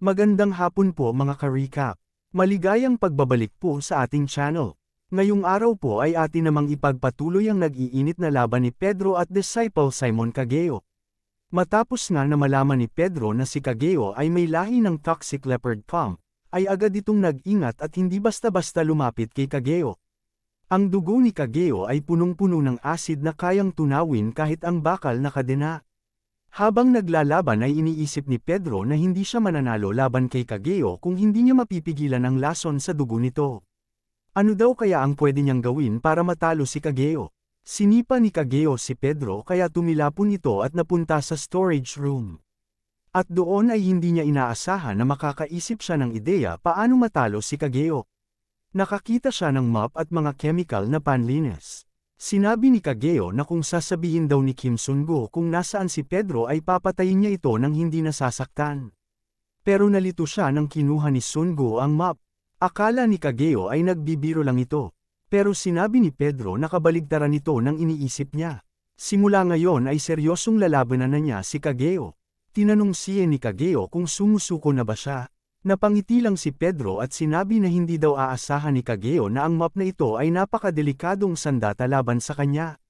Magandang hapon po mga ka-recap. Maligayang pagbabalik po sa ating channel. Ngayong araw po ay atin namang ipagpatuloy ang nag-iinit na laban ni Pedro at disciple Simon Cageo. Matapos nga na malaman ni Pedro na si Cageo ay may lahi ng toxic leopard cum, ay agad itong nag-ingat at hindi basta-basta lumapit kay Cageo. Ang dugo ni Cageo ay punong-puno ng acid na kayang tunawin kahit ang bakal na kadena. Habang naglalaban ay iniisip ni Pedro na hindi siya mananalo laban kay Cageo kung hindi niya mapipigilan ang lason sa dugo nito. Ano daw kaya ang pwede niyang gawin para matalo si Cageo? Sinipa ni Cageo si Pedro kaya tumilapon ito at napunta sa storage room. At doon ay hindi niya inaasahan na makakaisip siya ng ideya paano matalo si Cageo. Nakakita siya ng mop at mga chemical na panlinis. Sinabi ni Cageo na kung sasabihin daw ni Kim Sun-go kung nasaan si Pedro ay papatayin niya ito nang hindi nasasaktan. Pero nalito siya nang kinuha ni Sun-go ang mop. Akala ni Cageo ay nagbibiro lang ito. Pero sinabi ni Pedro na kabaligtaran ito nang iniisip niya. Simula ngayon ay seryosong lalabanan na niya si Cageo. Tinanong siya ni Cageo kung sumusuko na ba siya. Napangiti lang si Pedro at sinabi na hindi daw aasahan ni Cageo na ang mop na ito ay napakadelikadong sandata laban sa kanya.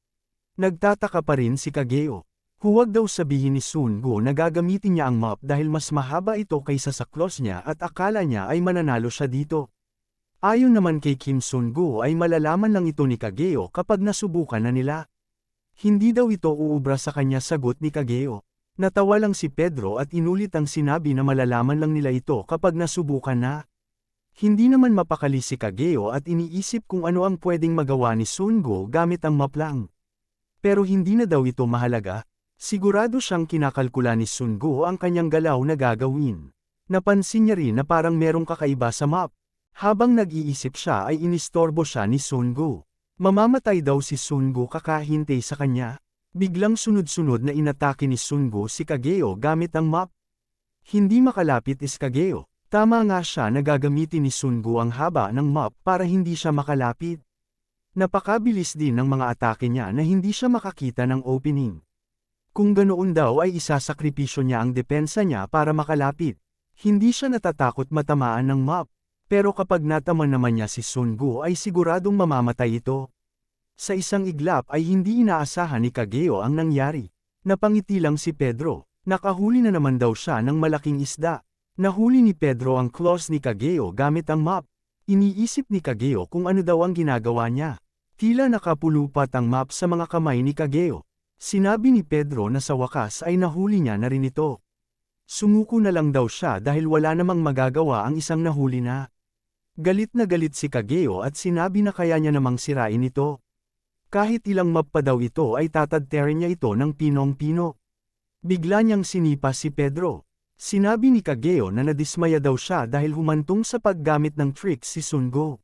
Nagtataka pa rin si Cageo. Huwag daw sabihin ni Sun-go na gagamitin niya ang mop dahil mas mahaba ito kaysa sa claws niya at akala niya ay mananalo siya dito. Ayon naman kay Kim Sun-go ay malalaman lang ito ni Cageo kapag nasubukan na nila. Hindi daw ito uubra sa kanya, sagot ni Cageo. Natawa lang si Pedro at inulit ang sinabi na malalaman lang nila ito kapag nasubukan na. Hindi naman mapakali si Cageo at iniisip kung ano ang pwedeng magawa ni Sun-go gamit ang mop lang. Pero hindi na daw ito mahalaga. Sigurado siyang kinakalkula ni Sun-go ang kanyang galaw na gagawin. Napansin niya rin na parang merong kakaiba sa mop. Habang nag-iisip siya ay inistorbo siya ni Sun-go. Mamamatay daw si Sun-go kakahintay sa kanya. Biglang sunod-sunod na inatake ni Sun-go si Cageo gamit ang mop. Hindi makalapit si Cageo. Tama nga siya na gagamitin ni Sun-go ang haba ng mop para hindi siya makalapit. Napakabilis din ng mga atake niya na hindi siya makakita ng opening. Kung ganoon daw ay isasakripisyo niya ang depensa niya para makalapit. Hindi siya natatakot matamaan ng mop. Pero kapag natama naman niya si Sun-go ay siguradong mamamatay ito. Sa isang iglap ay hindi inaasahan ni Cageo ang nangyari. Napangiti lang si Pedro. Nakahuli na naman daw siya ng malaking isda. Nahuli ni Pedro ang claws ni Cageo gamit ang mop. Iniisip ni Cageo kung ano daw ang ginagawa niya. Tila nakapulupat ang mop sa mga kamay ni Cageo. Sinabi ni Pedro na sa wakas ay nahuli niya na rin ito. Sumuko na lang daw siya dahil wala namang magagawa ang isang nahuli na. Galit na galit si Cageo at sinabi na kaya niya namang sirain ito. Kahit ilang mop pa daw ito ay tatadterin niya ito ng pinong-pino. Bigla niyang sinipa si Pedro. Sinabi ni Cageo na nadismaya daw siya dahil humantong sa paggamit ng tricks si Sun-go.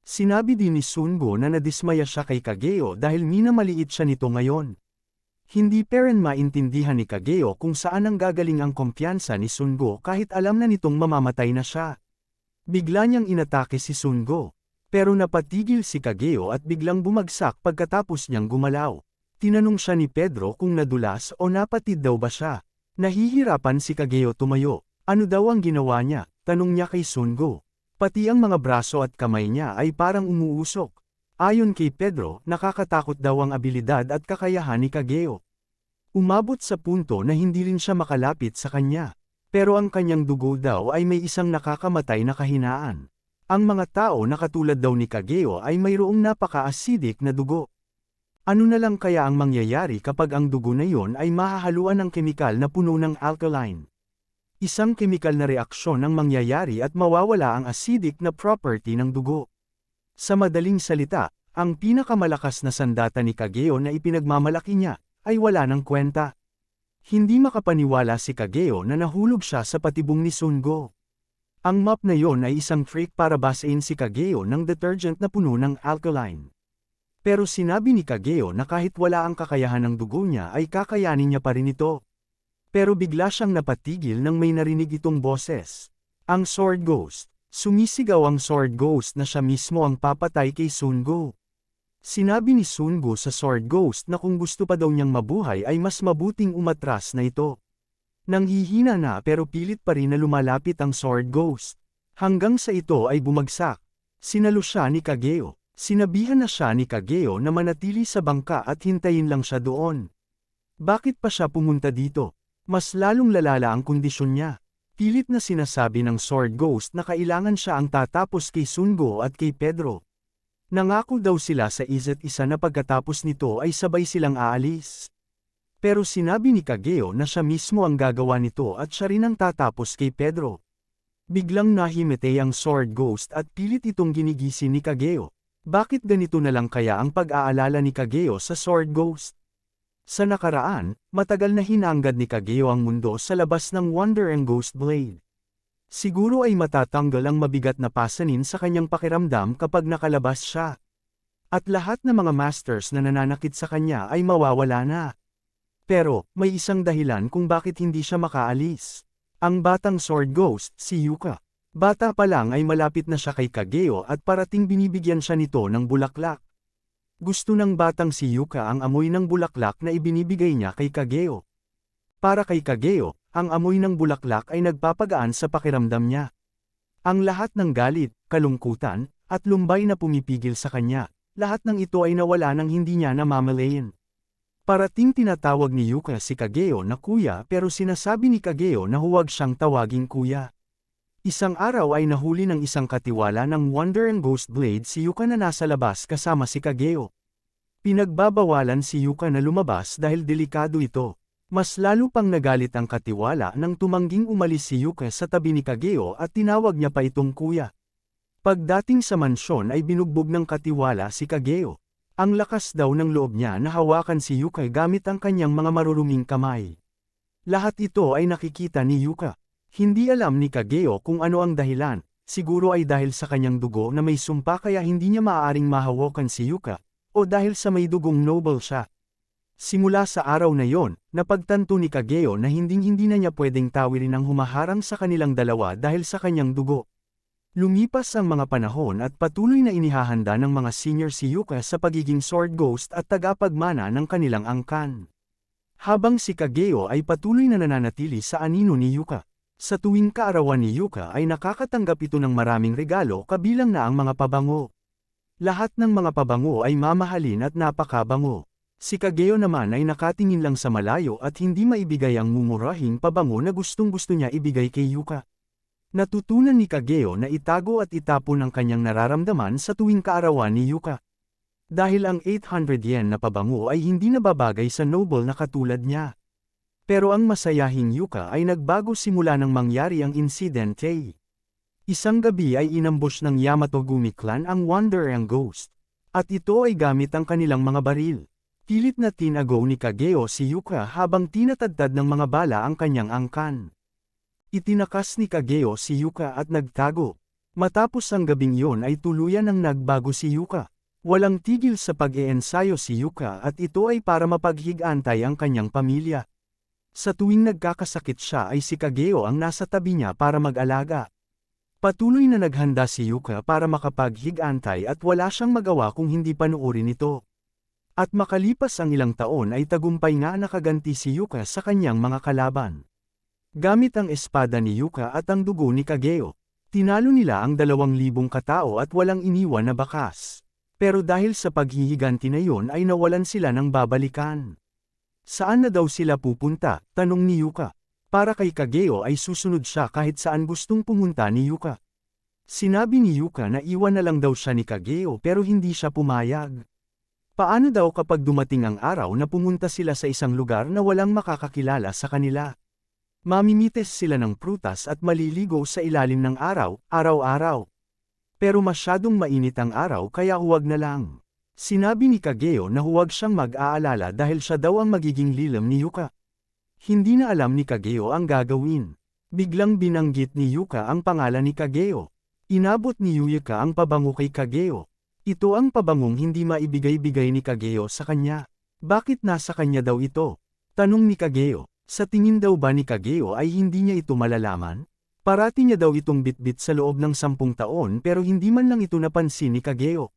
Sinabi din ni Sun-go na nadismaya siya kay Cageo dahil minamaliit siya nito ngayon. Hindi pa rin maintindihan ni Cageo kung saan ang gagaling ang kumpiyansa ni Sun-go kahit alam na nitong mamamatay na siya. Bigla niyang inatake si Sun-go. Pero napatigil si Cageo at biglang bumagsak pagkatapos niyang gumalaw. Tinanong siya ni Pedro kung nadulas o napatid daw ba siya. Nahihirapan si Cageo tumayo. Ano daw ang ginawa niya? Tanong niya kay Sun-go. Pati ang mga braso at kamay niya ay parang umuusok. Ayon kay Pedro, nakakatakot daw ang abilidad at kakayahan ni Cageo. Umabot sa punto na hindi rin siya makalapit sa kanya. Pero ang kanyang dugo daw ay may isang nakakamatay na kahinaan. Ang mga tao na katulad daw ni Cageo ay mayroong napaka-acidic na dugo. Ano na lang kaya ang mangyayari kapag ang dugo na yon ay mahahaluan ng kemikal na puno ng alkaline? Isang kemikal na reaksyon ang mangyayari at mawawala ang acidic na property ng dugo. Sa madaling salita, ang pinakamalakas na sandata ni Cageo na ipinagmamalaki niya ay wala ng kwenta. Hindi makapaniwala si Cageo na nahulog siya sa patibong ni Sun-go. Ang mop na yon ay isang trick para basain si Cageo ng detergent na puno ng alkaline. Pero sinabi ni Cageo na kahit wala ang kakayahan ng dugo niya ay kakayanin niya pa rin ito. Pero bigla siyang napatigil nang may narinig itong boses. Ang Sword Ghost. Sumisigaw ang Sword Ghost na siya mismo ang papatay kay Sun-go. Sinabi ni Sun-go sa Sword Ghost na kung gusto pa daw niyang mabuhay ay mas mabuting umatras na ito. Nanghihina na pero pilit pa rin na lumalapit ang Sword Ghost. Hanggang sa ito ay bumagsak. Sinalo siya ni Kageo. Sinabihan na siya ni Kageo na manatili sa bangka at hintayin lang siya doon. Bakit pa siya pumunta dito? Mas lalong lalala ang kondisyon niya. Pilit na sinasabi ng Sword Ghost na kailangan siya ang tatapos kay Sungo at kay Pedro. Nangako daw sila sa isa't isa na pagkatapos nito ay sabay silang aalis. Pero sinabi ni Kageo na siya mismo ang gagawa nito at siya rin ang tatapos kay Pedro. Biglang nahimete ang Sword Ghost at pilit itong ginigisi ni Kageo. Bakit ganito na lang kaya ang pag-aalala ni Kageo sa Sword Ghost? Sa nakaraan, matagal na hinanggad ni Kageo ang mundo sa labas ng Wonder and Ghost Blade. Siguro ay matatanggal ang mabigat na pasanin sa kanyang pakiramdam kapag nakalabas siya. At lahat ng mga masters na nananakit sa kanya ay mawawala na. Pero, may isang dahilan kung bakit hindi siya makaalis. Ang batang Sword Ghost, si Yuka. Bata pa lang ay malapit na siya kay Kageo at parating binibigyan siya nito ng bulaklak. Gusto ng batang si Yuka ang amoy ng bulaklak na ibinibigay niya kay Kageo. Para kay Kageo, ang amoy ng bulaklak ay nagpapagaan sa pakiramdam niya. Ang lahat ng galit, kalungkutan, at lumbay na pumipigil sa kanya, lahat ng ito ay nawala nang hindi niya namamalayan. Parating tinatawag ni Yuka si Kageo na kuya pero sinasabi ni Kageo na huwag siyang tawaging kuya. Isang araw ay nahuli ng isang katiwala ng Wonder and Ghost Blade si Yuka na nasa labas kasama si Kageo. Pinagbabawalan si Yuka na lumabas dahil delikado ito. Mas lalo pang nagalit ang katiwala nang tumangging umalis si Yuka sa tabi ni Kageo at tinawag niya pa itong kuya. Pagdating sa mansyon ay binugbog ng katiwala si Kageo. Ang lakas daw ng loob niya na hawakan si Yuka gamit ang kanyang mga maruruming kamay. Lahat ito ay nakikita ni Yuka. Hindi alam ni Kageo kung ano ang dahilan, siguro ay dahil sa kanyang dugo na may sumpa kaya hindi niya maaaring mahawakan si Yuka, o dahil sa may dugong noble siya. Simula sa araw na yon, napagtanto ni Kageo na hinding-hindi na niya pwedeng tawirin ang humaharang sa kanilang dalawa dahil sa kanyang dugo. Lumipas ang mga panahon at patuloy na inihahanda ng mga senior si Yuka sa pagiging Sword Ghost at tagapagmana ng kanilang angkan. Habang si Kageo ay patuloy na nananatili sa anino ni Yuka. Sa tuwing kaarawan ni Yuka ay nakakatanggap ito ng maraming regalo kabilang na ang mga pabango. Lahat ng mga pabango ay mamahalin at napakabango. Si Kageo naman ay nakatingin lang sa malayo at hindi maibigay ang mumurahing pabango na gustong-gusto niya ibigay kay Yuka. Natutunan ni Kageo na itago at itapon ang kanyang nararamdaman sa tuwing kaarawan ni Yuka. Dahil ang 800 yen na pabango ay hindi nababagay sa noble na katulad niya. Pero ang masayahing Yuka ay nagbago simula nang mangyari ang insidente. Isang gabi ay inambush ng Yamato Gumi Clan ang Wonder and Ghost. At ito ay gamit ang kanilang mga baril. Pilit na tinago ni Kageo si Yuka habang tinatadtad ng mga bala ang kanyang angkan. Itinakas ni Kageo si Yuka at nagtago. Matapos ang gabing yon ay tuluyan ang nagbago si Yuka. Walang tigil sa pag-iensayo si Yuka at ito ay para mapaghigantay ang kanyang pamilya. Sa tuwing nagkakasakit siya ay si Kageo ang nasa tabi niya para mag-alaga. Patuloy na naghanda si Yuka para makapaghigantay at wala siyang magawa kung hindi panuorin ito. At makalipas ang ilang taon ay tagumpay nga nakaganti si Yuka sa kanyang mga kalaban. Gamit ang espada ni Yuka at ang dugo ni Kageo, tinalo nila ang 2,000 katao at walang iniwan na bakas. Pero dahil sa paghihiganti na yon ay nawalan sila ng babalikan. Saan na daw sila pupunta? Tanong ni Yuka. Para kay Kageo ay susunod siya kahit saan gustong pumunta ni Yuka. Sinabi ni Yuka na iwan na lang daw siya ni Kageo pero hindi siya pumayag. Paano daw kapag dumating ang araw na pumunta sila sa isang lugar na walang makakakilala sa kanila? Mamimites sila ng prutas at maliligo sa ilalim ng araw, araw-araw. Pero masyadong mainit ang araw kaya huwag na lang. Sinabi ni Kageo na huwag siyang mag-aalala dahil siya daw ang magiging lilam ni Yuka. Hindi na alam ni Kageo ang gagawin. Biglang binanggit ni Yuka ang pangalan ni Kageo. Inabot ni Yuka ang pabango kay Kageo. Ito ang pabangong hindi maibigay-bigay ni Kageo sa kanya. Bakit nasa kanya daw ito? Tanong ni Kageo. Sa tingin daw ba ni Kageo ay hindi niya ito malalaman? Parati niya daw itong bitbit sa loob ng 10 taon pero hindi man lang ito napansin ni Kageo.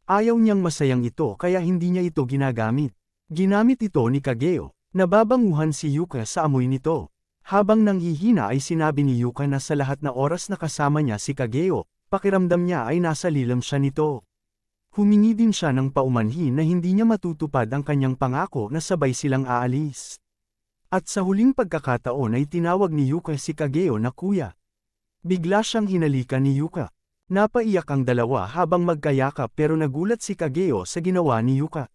Ayaw niyang masayang ito kaya hindi niya ito ginagamit. Ginamit ito ni Kageo. Nababanguhan si Yuka sa amoy nito. Habang nanghihina ay sinabi ni Yuka na sa lahat na oras na kasama niya si Kageo, pakiramdam niya ay nasa lilam siya nito. Humingi din siya ng paumanhin na hindi niya matutupad ang kanyang pangako na sabay silang aalis. At sa huling pagkakataon ay tinawag ni Yuka si Kageo na kuya. Bigla siyang hinalikan ni Yuka. Napaiyak ang dalawa habang magkayakap pero nagulat si Kageo sa ginawa ni Yuka.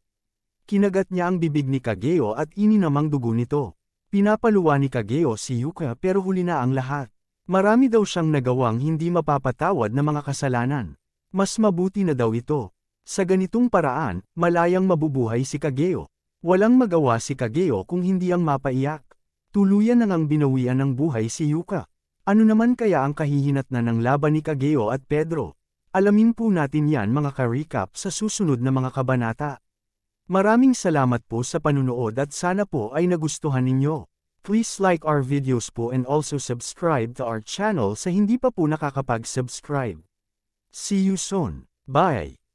Kinagat niya ang bibig ni Kageo at ininamang dugo nito. Pinapaluwa ni Kageo si Yuka pero huli na ang lahat. Marami daw siyang nagawang hindi mapapatawad na mga kasalanan. Mas mabuti na daw ito. Sa ganitong paraan, malayang mabubuhay si Kageo. Walang magawa si Kageo kung hindi ang mapaiyak. Tuluyan na ngang binawian ng buhay si Yuka. Ano naman kaya ang kahihinatnan ng laban ni Kageo at Pedro? Alamin po natin yan mga ka-recap sa susunod na mga kabanata. Maraming salamat po sa panunood at sana po ay nagustuhan ninyo. Please like our videos po and also subscribe to our channel sa hindi pa po nakakapag-subscribe. See you soon. Bye!